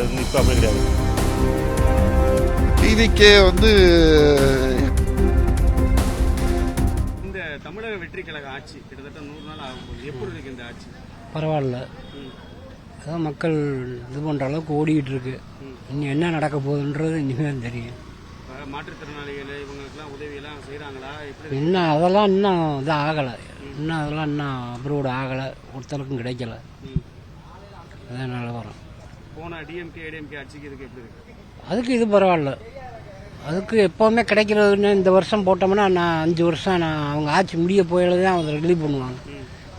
அது இப்போ அப்படி கிடையாது. டிவிக்கே வந்து இந்த தமிழக வெற்றி கழக ஆட்சி கிட்டத்தட்ட 100 நாள் ஆகும்போது எப்படி இருக்கு இந்த ஆட்சி? பரவாயில்ல, அதான் மக்கள் இது பண்ணுற அளவுக்கு ஓடிக்கிட்டு இருக்கு. இன்னும் என்ன நடக்க போகுதுன்றது இனிமேல் தெரியும். மாற்றுத்திறனாளிகள் இவங்களுக்குலாம் உதவியெல்லாம் செய்கிறாங்களா? எப்படி இன்னும் அதெல்லாம் இன்னும் இது ஆகலை, இன்னும் அதெல்லாம் இன்னும் அப்ரூவ்டு ஆகலை, ஒருத்தருக்கும் கிடைக்கல. அதான் நிலவரம். போன டிஎம்கே ஏடிஎம்கே ஆட்சிக்கு இதுக்கு எப்படி இருக்கு? அதுக்கு இது பரவாயில்ல. அதுக்கு எப்போவுமே கிடைக்கிறதுன்னு இந்த வருஷம் போட்டோம்னா நான் 5 வருஷம் நான் அவங்க ஆட்சி முடிய போயில தான் அவங்க ரிலீவ் பண்ணுவாங்க.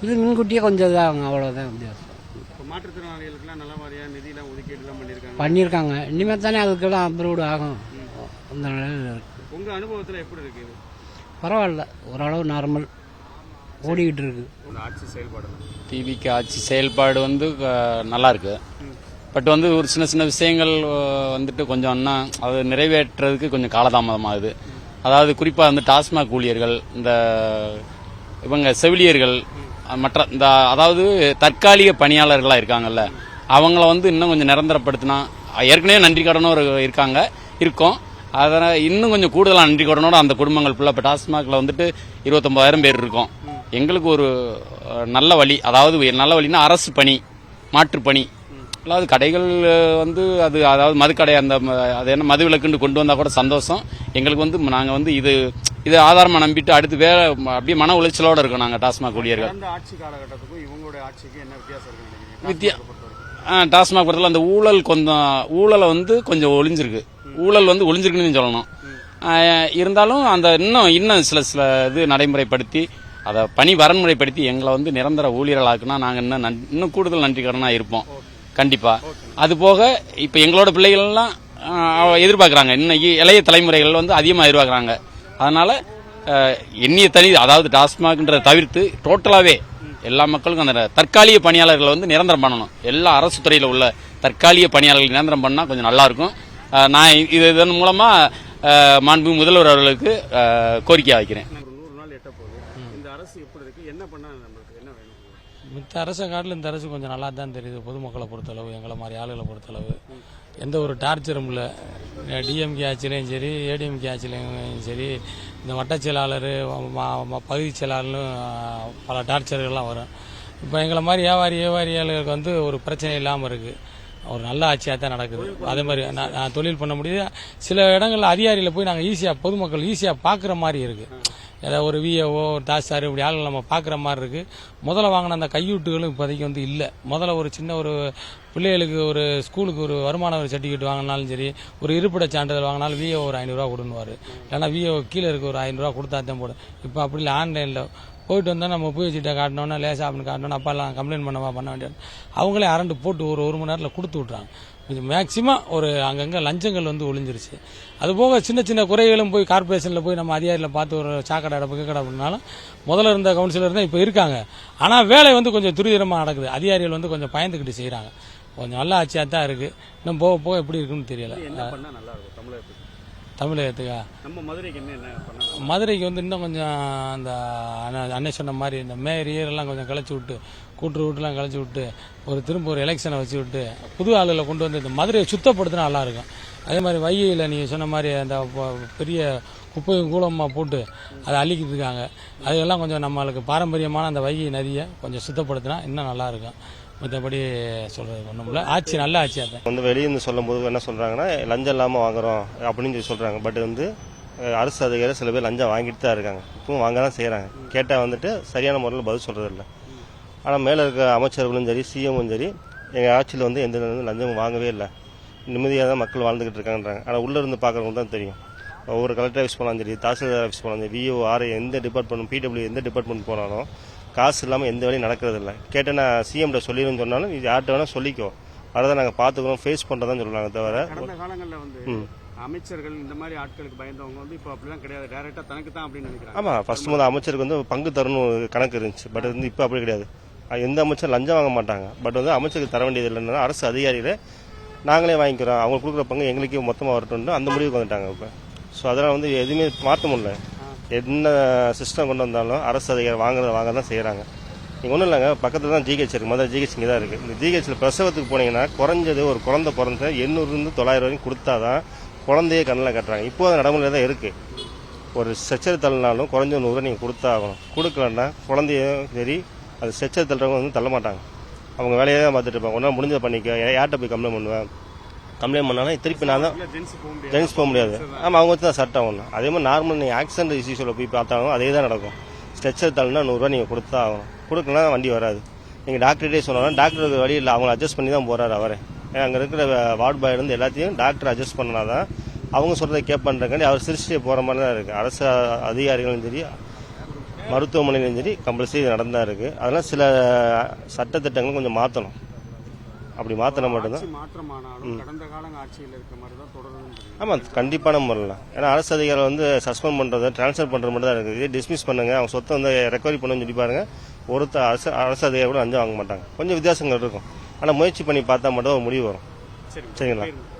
இது முன்கூட்டியே கொஞ்சம் இதாகுங்க, அவ்வளோதான் வித்தியாசம். இப்போ மாற்றுத்திறனாளிகளுக்குலாம் நல்ல மாதிரியாக நிதியெல்லாம் ஒதுக்கீடுலாம் பண்ணியிருக்காங்க. இனிமேல் தானே அதுக்கெல்லாம் அப்ரூவ்டு ஆகும். அந்த நிலையில் இருக்கு. உங்கள் அனுபவத்தில் எப்படி இருக்கு இது? பரவாயில்ல, ஓரளவு நார்மல் ஓடிக்கிட்டு இருக்கு. ஆட்சி செயல்பாடு டிவிக்கு ஆட்சி செயல்பாடு வந்து நல்லா இருக்கு. பட் வந்து ஒரு சின்ன சின்ன விஷயங்கள் வந்துட்டு கொஞ்சம் இன்னும் அது நிறைவேற்றுறதுக்கு கொஞ்சம் காலதாமதமாகுது. அதாவது குறிப்பாக வந்து டாஸ்மாக் ஊழியர்கள், இந்த இவங்க செவிலியர்கள், மற்ற இந்த அதாவது தற்காலிக பணியாளர்களாக இருக்காங்கல்ல, அவங்கள வந்து இன்னும் கொஞ்சம் நிரந்தரப்படுத்தினா, ஏற்கனவே நன்றி கடனோர் இருக்கோம், அதனால் இன்னும் கொஞ்சம் கூடுதலாக நன்றி கடனோட அந்த குடும்பங்கள் ஃபுல்லாக இப்போ டாஸ்மாகில் வந்துட்டு 29,000 பேர் இருக்கோம். எங்களுக்கு ஒரு நல்ல வழி, அதாவது நல்ல வழின்னா அரசு பணி, மாற்று பணி, அதாவது கடைகள் வந்து அது அதாவது மதுக்கடை அந்த அது என்ன மது விலக்குன்னு கொண்டு வந்தால் கூட சந்தோஷம் எங்களுக்கு. வந்து நாங்கள் வந்து இது ஆதாரமாக நம்பிட்டு அடுத்து வேற அப்படியே மன உளைச்சலோடு இருக்கோம் நாங்கள் டாஸ்மாக் ஊழியர்கள். ஆட்சி காலகட்டத்துக்கும் இவங்களுடைய ஆட்சிக்கு என்ன வித்தியாசம் இருக்கு? டாஸ்மாக் பொறுத்தவரை அந்த ஊழலை வந்து கொஞ்சம் ஒளிஞ்சிருக்கு. ஊழல் வந்து ஒளிஞ்சிருக்குன்னு சொல்லணும். இருந்தாலும் அந்த இன்னும் சில இது நடைமுறைப்படுத்தி அதை பணி வரன்முறைப்படுத்தி எங்களை வந்து நிரந்தர ஊழியர்களாக்குனா நாங்கள் இன்னும் கூடுதல் நன்றிக்கடனாக இருப்போம் கண்டிப்பா. அது போக இப்ப எங்களோட பிள்ளைகள்லாம் எதிர்பார்க்கறாங்க, இன்னைக்கு இளைய தலைமுறைகள் வந்து அதிகமாக எதிர்பார்க்கறாங்க. அதனால எண்ணிய தனி அதாவது டாஸ்மாக்ன்றதை தவிர்த்து டோட்டலாவே எல்லா மக்களுக்கும் அந்த தற்காலிக பணியாளர்களை வந்து நிரந்தரம் பண்ணணும். எல்லா அரசு துறையில் உள்ள தற்காலிக பணியாளர்கள் நிரந்தரம் பண்ணா கொஞ்சம் நல்லா இருக்கும். நான் இதன் மூலமா மாண்பு முதல்வர் அவர்களுக்கு கோரிக்கை வைக்கிறேன். 100 நாள் எட்ட போகுது. இந்த அரசு எப்படி இருக்கு? என்ன பண்ணா நம்மளுக்கு என்ன வேணும்? மித்த அரசை காட்டில் இந்த அரசு கொஞ்சம் நல்லா தான் தெரியுது. பொதுமக்களை பொறுத்தளவு, எங்களை மாதிரி ஆளுகளை பொறுத்தளவு எந்த ஒரு டார்ச்சரும் இல்லை. டிஎம்கே ஆட்சியிலையும் சரி, ஏடிஎம்கே ஆட்சியிலையும் சரி, இந்த வட்டச் செயலாளர், பகுதி செயலாளர்னு பல டார்ச்சர்கள்லாம் வரும். இப்போ எங்களை மாதிரி வியாபாரிகளுக்கு வந்து ஒரு பிரச்சனை இல்லாமல் இருக்குது. ஒரு நல்ல ஆட்சியாக தான் நடக்குது. அதே மாதிரி நான் தொழில் பண்ண முடியுது. சில இடங்களில் அதிகாரிகளை போய் நாங்கள் ஈஸியாக பொதுமக்கள் ஈஸியாக பார்க்குற மாதிரி இருக்குது. ஏதாவது ஒரு விஏஓ, தாசில்தார் இப்படி ஆளுகள் நம்ம பார்க்குற மாதிரி இருக்குது. முதல்ல வாங்கின அந்த கையூட்டுகளும் இப்போதைக்கு வந்து இல்லை. முதல்ல ஒரு சின்ன ஒரு பிள்ளைகளுக்கு ஒரு ஸ்கூலுக்கு ஒரு வருமான வரி சர்டிஃபிகேட் வாங்கினாலும் சரி, ஒரு இருப்பிட சான்றிதழ் வாங்கினாலும் விஏஓ ஒரு 500 ரூபா கொடுன்னுவார். இல்லைன்னா விஏஓ கீழே இருக்க ஒரு 500 ரூபா கொடுத்தா தான் போடும். இப்போ அப்படி இல்லை, ஆன்லைனில் போயிட்டு வந்தால் நம்ம போய் வச்சுட்டா காட்டினோன்னா லேசாக அப்படின்னு காட்டினோன்னா அப்பெல்லாம் கம்ப்ளைண்ட் பண்ண வேண்டியது. அவங்களே அரண்டு போட்டு ஒரு மணி நேரத்தில் கொடுத்து விட்றாங்க. இது மேக்சிமம் ஒரு அங்கங்கே லஞ்சங்கள் வந்து ஒளிஞ்சிருச்சு. அதுபோக சின்ன சின்ன குறைகளும் போய் கார்பரேஷனில் போய் நம்ம அதிகாரியில் பார்த்து ஒரு சாக்கடை அடப்பு கேக்கடை அப்படின்னாலும் முதல்ல இருந்த கவுன்சிலர் தான் இப்போ இருக்காங்க. ஆனால் வேலை வந்து கொஞ்சம் துரிதமாக நடக்குது. அதிகாரிகள் வந்து கொஞ்சம் பயந்துக்கிட்டு செய்கிறாங்க. கொஞ்சம் நல்ல ஆட்சியாக தான் இருக்குது. இன்னும் போக போக எப்படி இருக்குன்னு தெரியல. தமிழகத்துக்கா நம்ம மதுரைக்கு என்ன பண்ணலாம்? மதுரைக்கு வந்து இன்னும் கொஞ்சம் அந்த அன்னை சொன்ன மாதிரி இந்த மேயரெல்லாம் கொஞ்சம் கிளச்சி விட்டு, கூட்டு வீட்டுலாம் கிளச்சி விட்டு, திரும்ப ஒரு எலெக்ஷனை வச்சு விட்டு புது ஆளுகளை கொண்டு வந்து இந்த மதுரையை சுத்தப்படுத்தினா நல்லா இருக்கும். அதே மாதிரி வைகையில் நீங்கள் சொன்ன மாதிரி அந்த பெரிய குப்பையும் கூலமாக போட்டு அதை அள்ளிக்கிட்டு இருக்காங்க. அதெல்லாம் கொஞ்சம் நம்மளுக்கு பாரம்பரியமான அந்த வைகை நதியை கொஞ்சம் சுத்தப்படுத்தினா இன்னும் நல்லா இருக்கும். மற்றபடி சொல்றது ஒன்றும் இல்லை. ஆட்சி நல்ல ஆட்சியாக தான் வந்து வெளியிருந்து சொல்லும் போது என்ன சொல்றாங்கன்னா லஞ்சம் இல்லாமல் வாங்குறோம் அப்படின்னு சொல்லி சொல்றாங்க. பட் வந்து அரசு அதிகாரி சில பேர் லஞ்சம் வாங்கிட்டு தான் இருக்காங்க, இப்பவும் வாங்க தான் செய்யறாங்க. கேட்டால் வந்துட்டு சரியான முறையில் பதில் சொல்றது இல்லை. ஆனால் மேலே இருக்க அமைச்சர்களும் சரி, சிஎம்மும் சரி, எங்கள் ஆட்சியில் வந்து எந்த லஞ்சமும் வாங்கவே இல்லை, நிம்மதியாக தான் மக்கள் வாழ்ந்துகிட்டு இருக்காங்கன்றாங்க. ஆனால் உள்ளே இருந்து பார்க்குறவங்க தான் தெரியும். ஒவ்வொரு கலெக்டர் ஆஃபீஸ் போனாலும் சரி, தாசில்தார் ஆஃபீஸ் போனாலும் சரி, விஓ, ஆர்ஐ, எந்த டிபார்ட்மெண்ட், பிடபிள்யூ எந்த டிபார்ட்மெண்ட் போனாலும் காசு இல்லாமல் எந்த வேலையும் நடக்கிறது இல்லை. கேட்டால் நான் சிஎம்கிட்ட சொல்லிடுன்னு சொன்னாலும் இது யார்கிட்ட வேணால் சொல்லிக்கோ, அதை தான் நாங்கள் பார்த்துக்கிறோம், ஃபேஸ் பண்ணுறதான் சொல்கிறாங்க. தவிர கடந்த காலங்களில் வந்து அமைச்சர்கள் இந்த மாதிரி ஆட்களுக்கு பயந்தவங்க வந்து இப்போ அப்படிலாம் கிடையாது, டைரக்டா தனக்கு தான் அப்படின்னு நினைக்கிறாங்க. ஆமாம், ஃபர்ஸ்ட் முதல் அமைச்சருக்கு வந்து பங்கு தரணும் கணக்கு இருந்துச்சு. பட் வந்து இப்போ அப்படி கிடையாது. எந்த அமைச்சர் லஞ்சம் வாங்க மாட்டாங்க. பட் வந்து அமைச்சருக்கு தர வேண்டியது இல்லைன்னா அரசு அதிகாரிகளே நாங்களே வாங்கிக்கிறோம், அவங்க கொடுக்குற பங்கு எங்களுக்கே மொத்தமாக வரட்டும் அந்த முடிவுக்கு வந்துட்டாங்க இப்போ. ஸோ அதெல்லாம் வந்து எதுவுமே மாற்ற முடியல. என்ன சிஸ்டம் கொண்டு வந்தாலும் அரசு அதிகாரி வாங்க தான் செய்கிறாங்க. நீங்கள் ஒன்றும் இல்லைங்க, பக்கத்தில் தான் ஜிஹெச் இருக்குது, மொதல் ஜிஹெச் இங்கே தான் இருக்குது. இந்த ஜிஹெச்சில் பிரசவத்துக்கு போனீங்கன்னா குறைஞ்சது ஒரு குழந்தை பிறந்த 800 to 900 வரைக்கும் கொடுத்தா தான் குழந்தையே கண்ணில் கட்டுறாங்க. இப்போ அது நடைமுறை தான் இருக்குது. ஒரு ஸ்ட்ரெச்சர் தள்ளினாலும் குறைஞ்ச 100 ரூபா நீங்கள் கொடுத்தா ஆகணும். கொடுக்கலன்னா குழந்தையும் சரி, அது ஸ்ட்ரெச்சர் தள்ளுறவங்க வந்து தள்ள மாட்டாங்க. அவங்க வேலையை தான் பார்த்துட்டு இருப்பாங்க. ஒன்றா முடிஞ்ச பண்ணிக்க, யார்கிட்ட போய் கம்ப்ளைண்ட் பண்ணுவேன், கம்ப்ளைண்ட் பண்ணாலும் திருப்பி நான் தான் ஜென்ஸ் போக முடியாது. ஆமாம், அவங்க வச்சு தான் சட்டம் ஒன்று. அதே மாதிரி நார்மல் நீங்கள் ஆக்சிடென்ட் இஷ்யூஸில் போய் பார்த்தாலும் அதே தான் நடக்கும். ஸ்ட்ரெச்சர் தள்ளினா 100 ரூபா நீங்கள் கொடுத்தா ஆகணும். கொடுக்கலாம் வண்டி வராது. நீங்கள் டாக்டர்கிட்டே சொன்னாலும் டாக்டருக்கு வழி இல்லை, அவங்களை அட்ஜஸ்ட் பண்ணி தான் போகிறாரு அவரே. ஏன்னா அங்கே இருக்கிற வார்டு பாய் இருந்து எல்லாத்தையும் டாக்டர் அட்ஜஸ்ட் பண்ணனா தான் அவங்க சொல்கிறத கேட்பண்றக்காண்டி அவர் சிரிச்சிட்டே போகிற மாதிரி தான் இருக்குது. அரசு அதிகாரிகளும் சரி, மருத்துவமனையிலும் சரி கம்பல்சரி நடந்தா இருக்குது. அதெல்லாம் சில சட்டத்திட்டங்களும் கொஞ்சம் மாற்றணும். அப்படி மாற்றினா மட்டும்தான். மாற்றமானாலும் கடந்த கால ஆட்சியில் இருக்க மாதிரி தான் தொடருது. ஆமாம், கண்டிப்பான முறையில். ஏன்னா அரசு அதிகாரிகள் வந்து சஸ்பெண்ட் பண்ணுறது, ட்ரான்ஸ்ஃபர் பண்ணுறது மட்டும் தான் இருக்குது. இதே டிஸ்மிஸ் பண்ணுங்க, அவங்க சொத்தை வந்து ரெக்கவரி பண்ணுன்னு சொல்லி பாருங்க, ஒருத்தர் அரசு அதிகாரி கூட லஞ்சம் வாங்க மாட்டாங்க. கொஞ்சம் வித்தியாசங்கள் இருக்கும். ஆனால் முயற்சி பண்ணி பார்த்தா மட்டும் ஒரு முடிவு வரும். சரிங்களா?